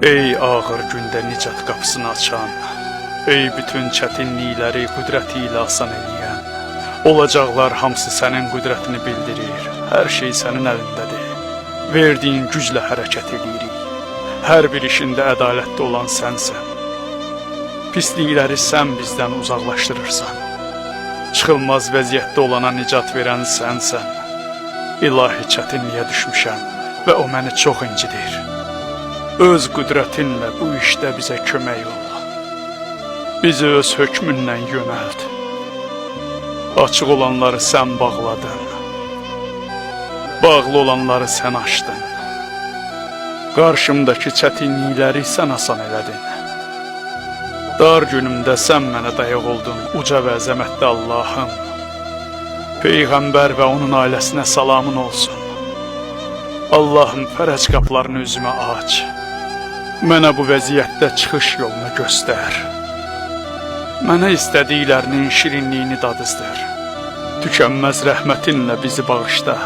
Ey ağır gündə nicat qapısını açan, ey bütün çətinlikləri qüdrəti ilə asan eləyən, olacaqlar hamısı sənin qüdrətini bildirir, hər şey sənin əlindədir, verdiyin güclə hərəkət edirik, hər bir işində ədalətli olan sənsən, pislikləri sən bizdən uzaqlaşdırırsan, çıxılmaz vəziyyətdə olana nicat verən sənsən, ilahi çətinliyə düşmüşəm və o məni çox incidir. Öz qüdrətinlə bu işdə bizə kömək ol. Bizi öz hökmündən yönəld. Açıq olanları sən bağladın. Bağlı olanları sən açdın. Qarşımdakı çətinlikləri sən asan elədin. Dar günümdə sən mənə dayaq oldun, uca və əzəmətli Allahım. Peyğəmbər və onun ailəsinə salamın olsun. Allahım, fərəc qapılarını üzümə aç. Mənə bu vəziyyətdə çıxış yolunu göstər. Mənə istədiklərinin şirinliyini dadızdır. Tükənməz rəhmətinlə bizi bağışla.